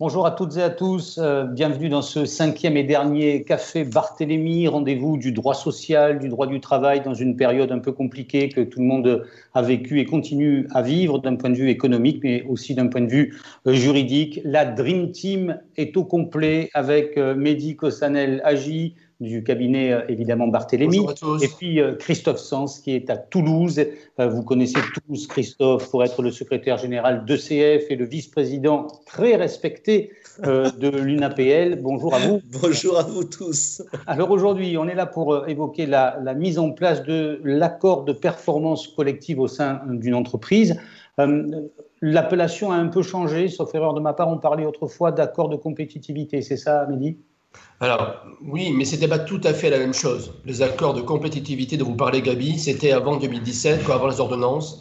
Bonjour à toutes et à tous, bienvenue dans ce 5e et dernier Café Barthélémy, rendez-vous du droit social, du droit du travail dans une période un peu compliquée que tout le monde a vécu et continue à vivre d'un point de vue économique mais aussi d'un point de vue juridique. La Dream Team est au complet avec Mehdi Kossanel-Haji du cabinet évidemment Barthélémy. Bonjour à tous. Et puis Christophe Sens qui est à Toulouse. Vous connaissez Toulouse, Christophe, pour être le secrétaire général d'ECF et le vice-président très respecté de l'UNAPL. Bonjour à vous. Bonjour à vous tous. Alors aujourd'hui, on est là pour évoquer la mise en place de l'accord de performance collective au sein d'une entreprise. L'appellation a un peu changé, sauf erreur de ma part, on parlait autrefois d'accord de compétitivité. C'est ça, Mehdi ? Alors, oui, mais ce n'était pas tout à fait la même chose. Les accords de compétitivité dont vous parlez, Gabi, c'était avant 2017, avant les ordonnances.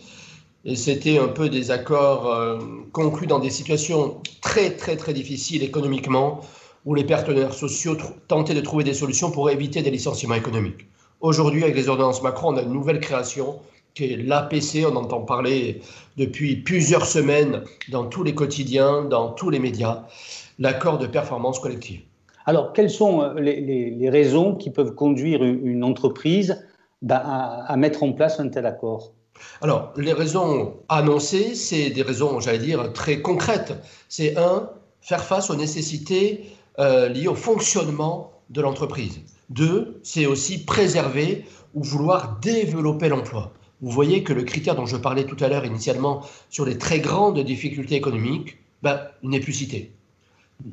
Et c'était un peu des accords conclus dans des situations très, très, très difficiles économiquement, où les partenaires sociaux tentaient de trouver des solutions pour éviter des licenciements économiques. Aujourd'hui, avec les ordonnances Macron, on a une nouvelle création qui est l'APC. On entend parler depuis plusieurs semaines dans tous les quotidiens, dans tous les médias, l'accord de performance collective. Alors, quelles sont les raisons qui peuvent conduire une entreprise à mettre en place un tel accord ? Alors, les raisons annoncées, c'est des raisons, j'allais dire, très concrètes. C'est faire face aux nécessités liées au fonctionnement de l'entreprise. 2, c'est aussi préserver ou vouloir développer l'emploi. Vous voyez que le critère dont je parlais tout à l'heure initialement sur les très grandes difficultés économiques, il n'est plus cité.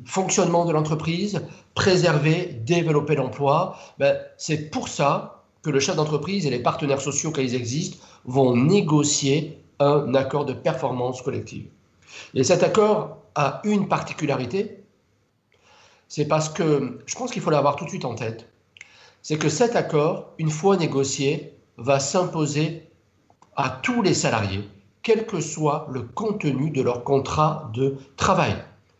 Fonctionnement de l'entreprise, préserver, développer l'emploi, c'est pour ça que le chef d'entreprise et les partenaires sociaux, quand ils existent, vont négocier un accord de performance collective. Et cet accord a une particularité, c'est parce que, je pense qu'il faut l'avoir tout de suite en tête, c'est que cet accord, une fois négocié, va s'imposer à tous les salariés, quel que soit le contenu de leur contrat de travail.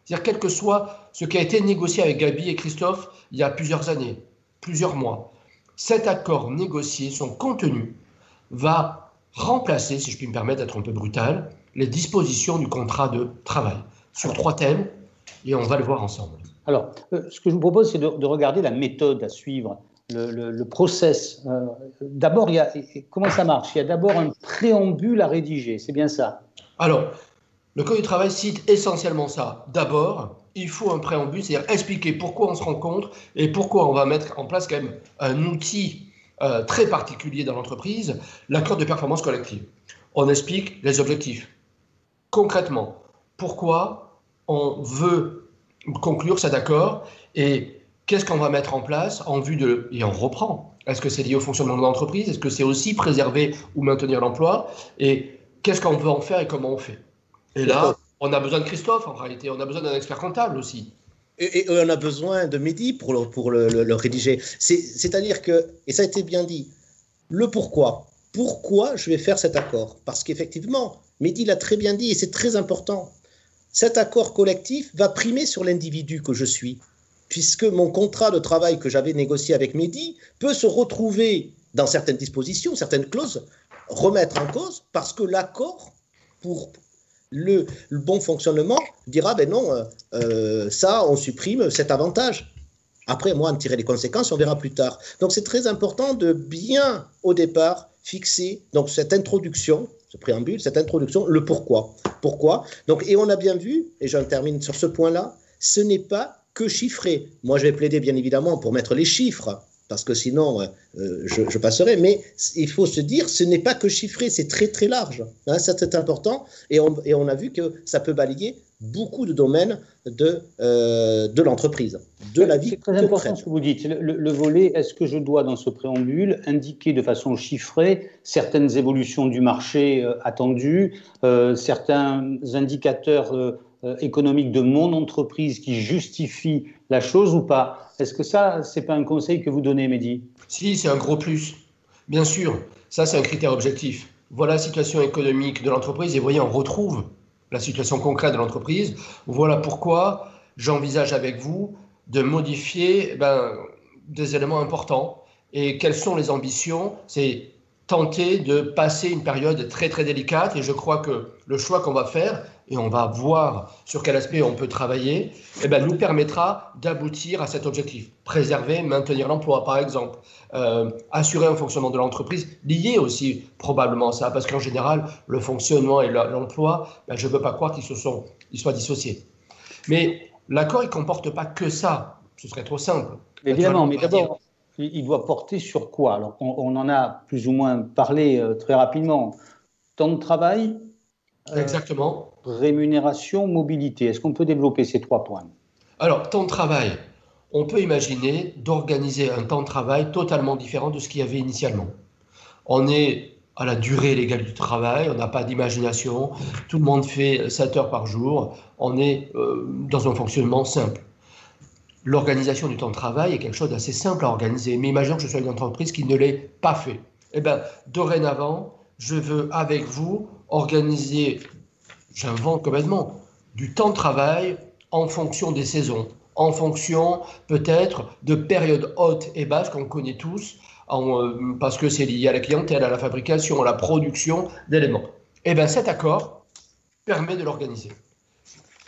C'est-à-dire quel que soit ce qui a été négocié avec Gabi et Christophe il y a plusieurs années, plusieurs mois. Cet accord négocié, son contenu, va remplacer, si je puis me permettre d'être un peu brutal, les dispositions du contrat de travail sur 3 thèmes, et on va le voir ensemble. Alors, ce que je vous propose, c'est de regarder la méthode à suivre, le process. D'abord, comment ça marche ? Il y a d'abord un préambule à rédiger, c'est bien ça ? Alors, le Code du travail cite essentiellement ça. D'abord, il faut un préambule, c'est-à-dire expliquer pourquoi on se rencontre et pourquoi on va mettre en place quand même un outil très particulier dans l'entreprise, l'accord de performance collective. On explique les objectifs. Concrètement, pourquoi on veut conclure cet accord et qu'est-ce qu'on va mettre en place en vue de... Et on reprend. Est-ce que c'est lié au fonctionnement de l'entreprise ? Est-ce que c'est aussi préserver ou maintenir l'emploi ? Et qu'est-ce qu'on veut en faire et comment on fait ? Et là, on a besoin de Christophe, en réalité. On a besoin d'un expert comptable aussi. Et on a besoin de Mehdi pour le rédiger. C'est-à-dire que, et ça a été bien dit, le pourquoi. Pourquoi je vais faire cet accord ? Parce qu'effectivement, Mehdi l'a très bien dit et c'est très important. Cet accord collectif va primer sur l'individu que je suis. Puisque mon contrat de travail que j'avais négocié avec Mehdi peut se retrouver dans certaines dispositions, certaines clauses, remettre en cause parce que l'accord pour le bon fonctionnement dira ça on supprime cet avantage. Après moi en tirer les conséquences, on verra plus tard. Donc c'est très important de bien au départ fixer donc cette introduction, ce préambule, cette introduction, le pourquoi. Pourquoi ? Donc et on a bien vu, et j'en termine sur ce point-là, ce n'est pas que chiffré. Moi je vais plaider bien évidemment pour mettre les chiffres parce que sinon je passerai, mais il faut se dire, ce n'est pas que chiffré, c'est très très large, c'est important, et on a vu que ça peut balayer beaucoup de domaines de l'entreprise, de la vie. C'est très important ce que vous dites, le volet, est-ce que je dois dans ce préambule indiquer de façon chiffrée certaines évolutions du marché attendues, certains indicateurs économique de mon entreprise qui justifie la chose ou pas ? Est-ce que ça, c'est pas un conseil que vous donnez, Mehdi ? Si, c'est un gros plus. Bien sûr, ça c'est un critère objectif. Voilà la situation économique de l'entreprise et voyez, on retrouve la situation concrète de l'entreprise. Voilà pourquoi j'envisage avec vous de modifier des éléments importants. Et quelles sont les ambitions ? C'est tenter de passer une période très très délicate et je crois que le choix qu'on va faire et on va voir sur quel aspect on peut travailler, eh ben, nous permettra d'aboutir à cet objectif. Préserver, maintenir l'emploi, par exemple. Assurer un fonctionnement de l'entreprise lié aussi probablement à ça, parce qu'en général, le fonctionnement et l'emploi, ben, je ne veux pas croire qu'ils soient dissociés. Mais l'accord, il ne comporte pas que ça. Ce serait trop simple. Évidemment, mais d'abord, il doit porter sur quoi? Alors, on en a plus ou moins parlé très rapidement. Temps de travail, exactement. Rémunération, mobilité. Est-ce qu'on peut développer ces 3 points? Alors, temps de travail. On peut imaginer d'organiser un temps de travail totalement différent de ce qu'il y avait initialement. On est à la durée légale du travail, on n'a pas d'imagination, tout le monde fait 7 heures par jour, on est dans un fonctionnement simple. L'organisation du temps de travail est quelque chose d'assez simple à organiser, mais imaginons que je sois une entreprise qui ne l'ait pas fait. Eh bien, dorénavant, je veux avec vous organiser, j'invente complètement, du temps de travail en fonction des saisons, en fonction peut-être de périodes hautes et basses qu'on connaît tous, parce que c'est lié à la clientèle, à la fabrication, à la production d'éléments. Eh bien, cet accord permet de l'organiser.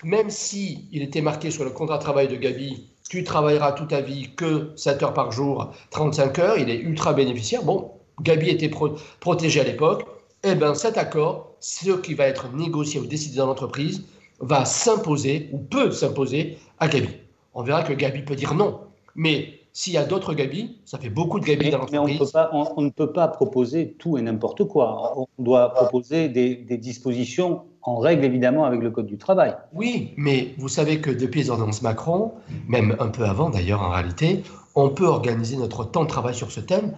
Même si il était marqué sur le contrat de travail de Gabi, tu travailleras toute ta vie que 7 heures par jour, 35 heures, il est ultra bénéficiaire. Bon, Gabi était protégé à l'époque. Eh bien, cet accord, ce qui va être négocié ou décidé dans l'entreprise, va s'imposer ou peut s'imposer à Gabi. On verra que Gabi peut dire non. Mais s'il y a d'autres Gabi, ça fait beaucoup de Gabi dans l'entreprise. Mais on ne peut pas proposer tout et n'importe quoi. On doit proposer des dispositions en règle, évidemment, avec le Code du travail. Oui, mais vous savez que depuis les ordonnances Macron, même un peu avant d'ailleurs en réalité, on peut organiser notre temps de travail sur ce thème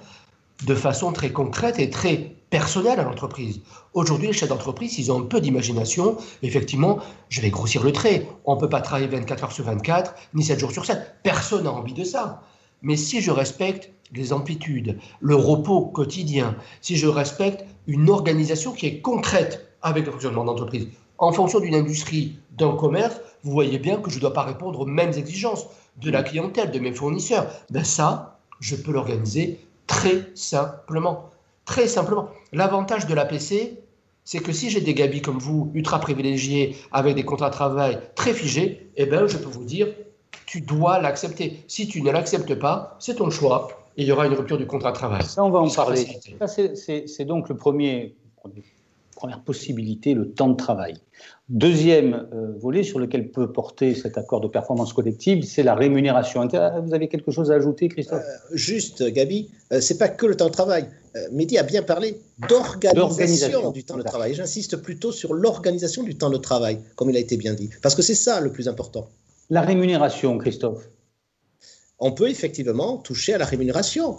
de façon très concrète et très personnelle à l'entreprise. Aujourd'hui, les chefs d'entreprise, ils ont un peu d'imagination. Effectivement, je vais grossir le trait. On ne peut pas travailler 24 heures sur 24, ni 7 jours sur 7. Personne n'a envie de ça. Mais si je respecte les amplitudes, le repos quotidien, si je respecte une organisation qui est concrète avec le fonctionnement d'entreprise, en fonction d'une industrie, d'un commerce, vous voyez bien que je ne dois pas répondre aux mêmes exigences de la clientèle, de mes fournisseurs. Ben ça, je peux l'organiser très simplement. Très simplement. L'avantage de l'APC, c'est que si j'ai des Gabi comme vous, ultra privilégiés, avec des contrats de travail très figés, eh ben, je peux vous dire, tu dois l'accepter. Si tu ne l'acceptes pas, c'est ton choix et il y aura une rupture du contrat de travail. Ça, on va en parler. Ça, c'est donc première possibilité, le temps de travail. Deuxième volet sur lequel peut porter cet accord de performance collective, c'est la rémunération. Vous avez quelque chose à ajouter, Christophe? Juste, Gabi, c'est pas que le temps de travail. Mehdi a bien parlé d'organisation du temps de travail. J'insiste plutôt sur l'organisation du temps de travail, comme il a été bien dit, parce que c'est ça le plus important. La rémunération, Christophe? On peut effectivement toucher à la rémunération.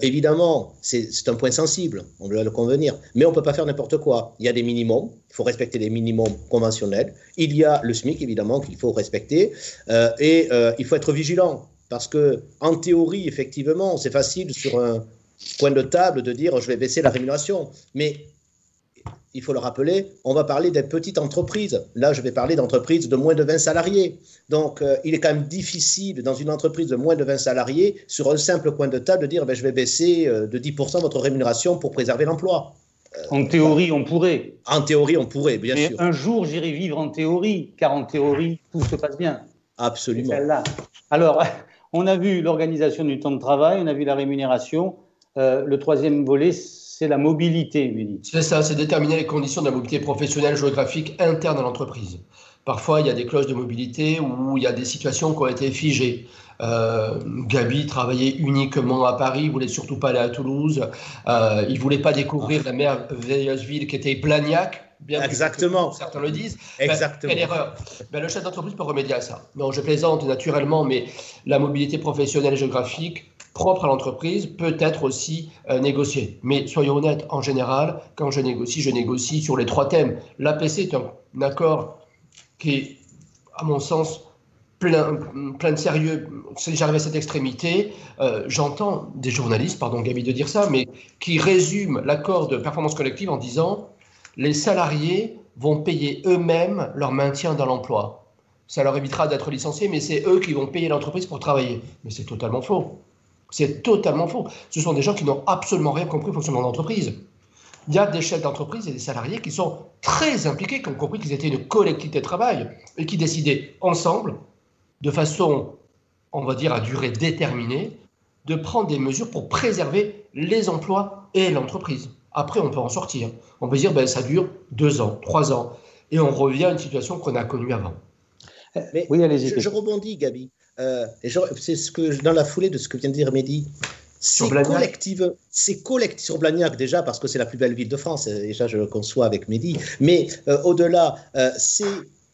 Évidemment, c'est un point sensible, on doit le convenir, mais on ne peut pas faire n'importe quoi. Il y a des minimums, il faut respecter les minimums conventionnels. Il y a le SMIC, évidemment, qu'il faut respecter. Et il faut être vigilant, parce qu'en théorie, effectivement, c'est facile sur un coin de table de dire « je vais baisser la rémunération ». Mais il faut le rappeler, on va parler des petites entreprises. Là, je vais parler d'entreprises de moins de 20 salariés. Donc, il est quand même difficile, dans une entreprise de moins de 20 salariés, sur un simple coin de table, de dire je vais baisser de 10% votre rémunération pour préserver l'emploi. En théorie, on pourrait. En théorie, on pourrait, bien sûr. Mais un jour, j'irai vivre en théorie, car en théorie, tout se passe bien. Absolument. Alors, on a vu l'organisation du temps de travail, on a vu la rémunération. Le troisième volet, c'est la mobilité, Mehdi. C'est ça, c'est déterminer les conditions de la mobilité professionnelle géographique interne à l'entreprise. Parfois, il y a des clauses de mobilité où il y a des situations qui ont été figées. Gabi travaillait uniquement à Paris, il ne voulait surtout pas aller à Toulouse. Il ne voulait pas découvrir la merveilleuse ville qui était Blagnac. Bien exactement. Que certains le disent. Exactement. Quelle erreur. Le chef d'entreprise peut remédier à ça. Non, je plaisante naturellement, mais la mobilité professionnelle et géographique propre à l'entreprise peut être aussi négociée. Mais soyons honnêtes, en général, quand je négocie sur les 3 thèmes. L'APC est un accord qui est, à mon sens, plein de sérieux. Si j'arrive à cette extrémité, j'entends des journalistes, pardon Gabi de dire ça, mais qui résument l'accord de performance collective en disant les salariés vont payer eux-mêmes leur maintien dans l'emploi. Ça leur évitera d'être licenciés, mais c'est eux qui vont payer l'entreprise pour travailler. Mais c'est totalement faux. C'est totalement faux. Ce sont des gens qui n'ont absolument rien compris au fonctionnement d'entreprise. Il y a des chefs d'entreprise et des salariés qui sont très impliqués, qui ont compris qu'ils étaient une collectivité de travail et qui décidaient ensemble, de façon, on va dire, à durée déterminée, de prendre des mesures pour préserver les emplois et l'entreprise. Après, on peut en sortir. On peut dire, ben, ça dure 2 ans, 3 ans, et on revient à une situation qu'on a connue avant. Mais oui, allez-y. Je rebondis, Gabi. C'est ce que, dans la foulée de ce que vient de dire Mehdi. C'est collectif sur Blagnac déjà parce que c'est la plus belle ville de France. Déjà, je le conçois avec Mehdi. Mais au-delà, c'est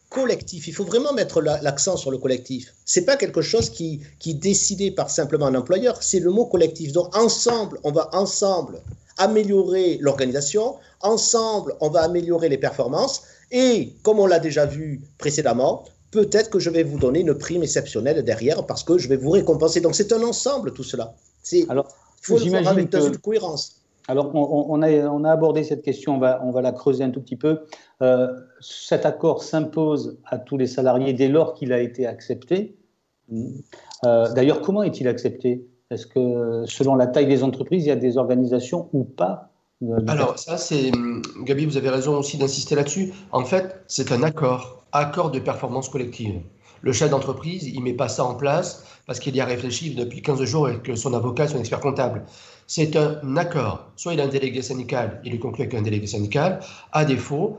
collectif. Il faut vraiment mettre l'accent sur le collectif. C'est pas quelque chose qui est décidé par simplement un employeur. C'est le mot collectif. Donc ensemble, on va ensemble améliorer l'organisation. Ensemble, on va améliorer les performances. Et comme on l'a déjà vu précédemment, peut-être que je vais vous donner une prime exceptionnelle derrière parce que je vais vous récompenser. Donc c'est un ensemble tout cela. Alors, il faut le voir avec une cohérence. Alors, on a abordé cette question, on va la creuser un tout petit peu. Cet accord s'impose à tous les salariés dès lors qu'il a été accepté. D'ailleurs, comment est-il accepté? Est-ce que, selon la taille des entreprises, il y a des organisations ou pas? Alors, ça, Gabi, vous avez raison aussi d'insister là-dessus. En fait, c'est un accord de performance collective. Le chef d'entreprise, il ne met pas ça en place parce qu'il y a réfléchi depuis 15 jours avec son avocat, son expert comptable. C'est un accord. Soit il a un délégué syndical, il est conclu avec un délégué syndical. À défaut,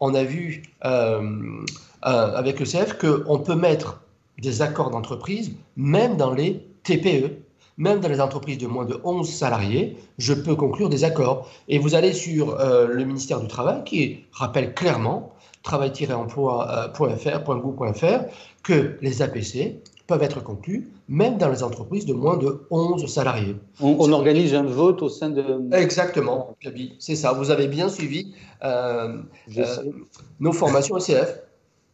on a vu avec le CF qu'on peut mettre des accords d'entreprise, même dans les TPE, même dans les entreprises de moins de 11 salariés, je peux conclure des accords. Et vous allez sur le ministère du Travail qui rappelle clairement, travail-emploi.gouv.fr, que les APC peuvent être conclus même dans les entreprises de moins de 11 salariés. On organise un vote au sein de... Exactement, Gabi, c'est ça. Vous avez bien suivi nos formations ECF.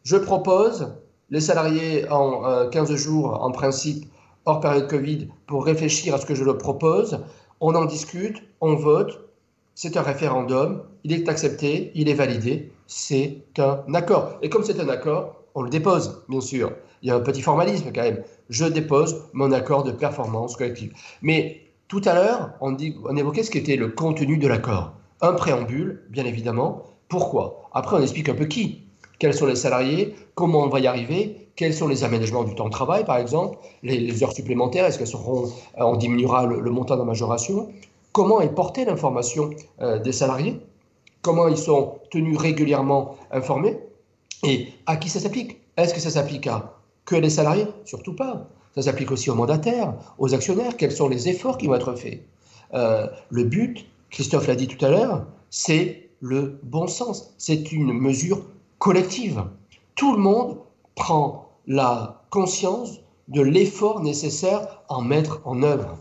Je propose les salariés en 15 jours, en principe, hors période Covid, pour réfléchir à ce que je leur propose. On en discute, on vote. C'est un référendum, il est accepté, il est validé. C'est un accord. Et comme c'est un accord, on le dépose, bien sûr. Il y a un petit formalisme quand même. Je dépose mon accord de performance collective. Mais tout à l'heure, on évoquait ce qu'était le contenu de l'accord. Un préambule, bien évidemment. Pourquoi? Après, on explique un peu qui. Quels sont les salariés? Comment on va y arriver? Quels sont les aménagements du temps de travail, par exemple? Les heures supplémentaires, est-ce qu'elles seront... on diminuera le montant de la majoration? Comment est portée l'information des salariés? Comment ils sont tenus régulièrement informés? Et à qui ça s'applique? Est-ce que ça s'applique à que les salariés? Surtout pas. Ça s'applique aussi aux mandataires, aux actionnaires. Quels sont les efforts qui vont être faits? Le but, Christophe l'a dit tout à l'heure, c'est le bon sens. C'est une mesure collective. Tout le monde prend la conscience de l'effort nécessaire à mettre en œuvre.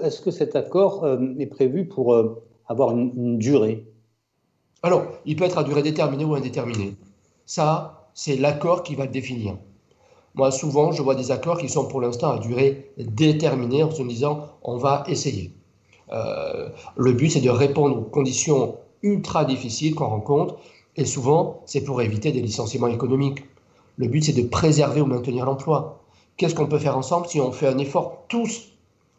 Est-ce que cet accord est prévu pour avoir une durée? Alors, il peut être à durée déterminée ou indéterminée. Ça, c'est l'accord qui va le définir. Moi, souvent, je vois des accords qui sont pour l'instant à durée déterminée en se disant on va essayer. Le but, c'est de répondre aux conditions ultra difficiles qu'on rencontre et souvent, c'est pour éviter des licenciements économiques. Le but, c'est de préserver ou maintenir l'emploi. Qu'est-ce qu'on peut faire ensemble si on fait un effort tous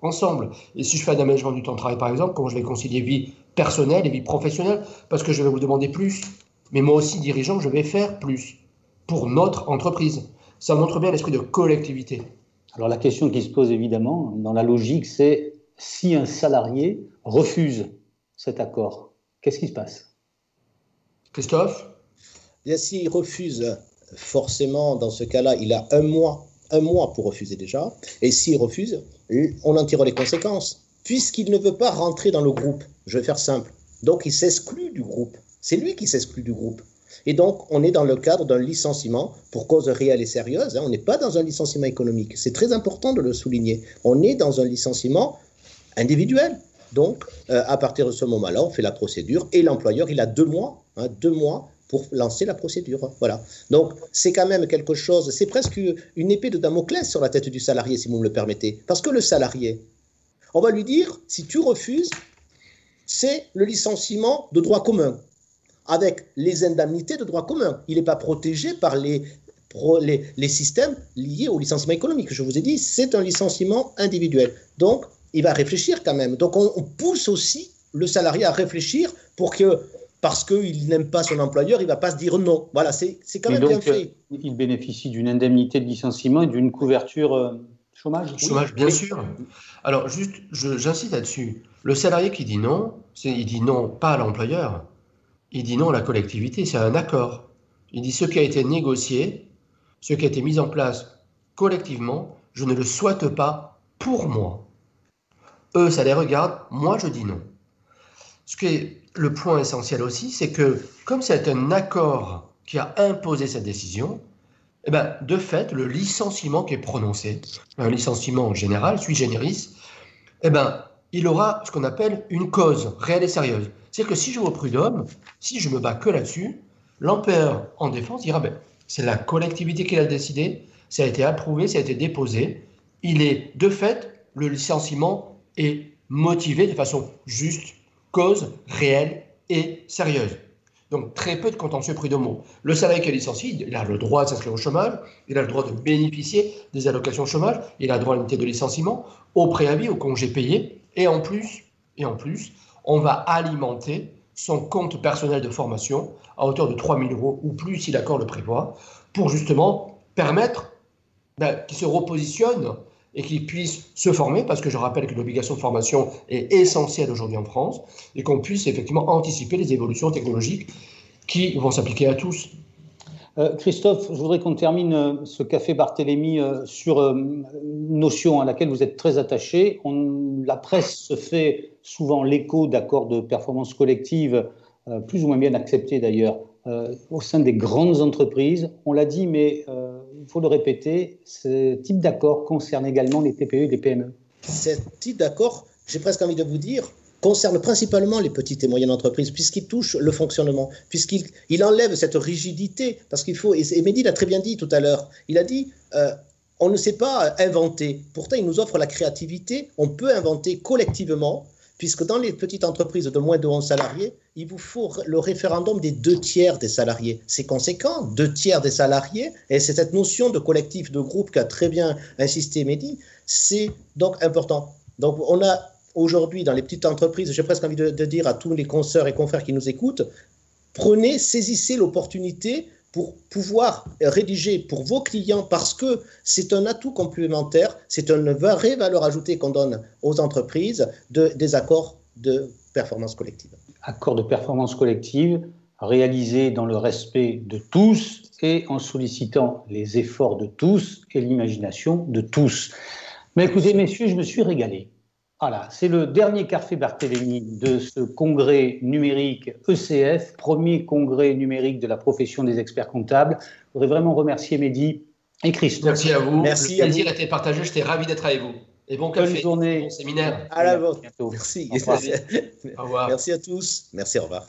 ensemble? Et si je fais un aménagement du temps de travail, par exemple, comment je vais concilier vie personnelle et vie professionnelle? Parce que je vais vous demander plus. Mais moi aussi, dirigeant, je vais faire plus pour notre entreprise. Ça montre bien l'esprit de collectivité. Alors la question qui se pose évidemment, dans la logique, c'est si un salarié refuse cet accord, qu'est-ce qui se passe? Christophe? Bien, s'il refuse, forcément, dans ce cas-là, il a un mois pour refuser déjà. Et s'il refuse, on en tire les conséquences. Puisqu'il ne veut pas rentrer dans le groupe, je vais faire simple. Donc, il s'exclut du groupe. C'est lui qui s'exclut du groupe. Et donc, on est dans le cadre d'un licenciement pour cause réelle et sérieuse. On n'est pas dans un licenciement économique. C'est très important de le souligner. On est dans un licenciement individuel. Donc, à partir de ce moment-là, on fait la procédure et l'employeur, il a 2 mois, 2 mois pour lancer la procédure. Voilà. Donc, c'est quand même quelque chose, c'est presque une épée de Damoclès sur la tête du salarié, si vous me le permettez. Parce que le salarié, on va lui dire, si tu refuses, c'est le licenciement de droit commun, avec les indemnités de droit commun. Il n'est pas protégé par les systèmes liés au licenciement économique. Je vous ai dit, c'est un licenciement individuel. Donc, il va réfléchir quand même. Donc, on pousse aussi le salarié à réfléchir parce qu'il n'aime pas son employeur, il ne va pas se dire non. Voilà, c'est quand même bien fait. Il bénéficie d'une indemnité de licenciement et d'une couverture chômage. Chômage, bien sûr. Alors, juste, j'insiste là-dessus. Le salarié qui dit non, il dit non pas à l'employeur, il dit non à la collectivité, c'est un accord. Il dit ce qui a été négocié, ce qui a été mis en place collectivement, je ne le souhaite pas pour moi. Eux, ça les regarde, moi je dis non. Ce qui est le point essentiel aussi, c'est que comme c'est un accord qui a imposé cette décision, eh ben, de fait, le licenciement qui est prononcé, un licenciement général, sui generis, eh ben, il aura ce qu'on appelle une cause réelle et sérieuse. C'est-à-dire que si je vais au prud'homme, si je me bats que là-dessus, l'employeur en défense dira ben, c'est la collectivité qui l'a décidé, ça a été approuvé, ça a été déposé. Il est de fait, le licenciement est motivé de façon juste, cause réelle et sérieuse. Donc très peu de contentieux prud'homaux. Le salarié qui est licencié, il a le droit de s'inscrire au chômage, il a le droit de bénéficier des allocations chômage, il a le droit à l'unité de licenciement, au préavis, au congé payé, et en plus, on va alimenter son compte personnel de formation à hauteur de 3 000 € ou plus si l'accord le prévoit, pour justement permettre qu'il se repositionne et qu'il puisse se former, parce que je rappelle que l'obligation de formation est essentielle aujourd'hui en France, et qu'on puisse effectivement anticiper les évolutions technologiques qui vont s'appliquer à tous. Christophe, je voudrais qu'on termine ce café Barthélemy sur une notion à laquelle vous êtes très attaché. La presse se fait souvent l'écho d'accords de performance collective, plus ou moins bien acceptés d'ailleurs, au sein des grandes entreprises. On l'a dit, mais il faut le répéter, ce type d'accord concerne également les TPE et les PME. Ce type d'accord, j'ai presque envie de vous dire, concerne principalement les petites et moyennes entreprises, puisqu'il touche le fonctionnement, puisqu'il enlève cette rigidité, parce qu'il faut, et Mehdi l'a très bien dit tout à l'heure, il a dit, on ne sait pas inventer, pourtant il nous offre la créativité, on peut inventer collectivement, puisque dans les petites entreprises de moins de 11 salariés, il vous faut le référendum des 2/3 des salariés. C'est conséquent, 2/3 des salariés, et c'est cette notion de collectif, de groupe qu'a très bien insisté Mehdi, c'est donc important. Donc on a aujourd'hui dans les petites entreprises, j'ai presque envie de dire à tous les consoeurs et confrères qui nous écoutent, saisissez l'opportunité pour pouvoir rédiger pour vos clients, parce que c'est un atout complémentaire, c'est une vraie valeur ajoutée qu'on donne aux entreprises des accords de performance collective. Accords de performance collective réalisés dans le respect de tous et en sollicitant les efforts de tous et l'imagination de tous. Mais écoutez, messieurs, je me suis régalé. Voilà, c'est le dernier café Barthélemy de ce congrès numérique ECF, premier congrès numérique de la profession des experts comptables. Je voudrais vraiment remercier Mehdi et Christophe. Merci à vous. Merci. Le plaisir a été partagé. J'étais ravi d'être avec vous. Et bon café, bonne journée, bon séminaire. À la vôtre. Bientôt. Merci. Au revoir. Merci à tous. Merci, au revoir.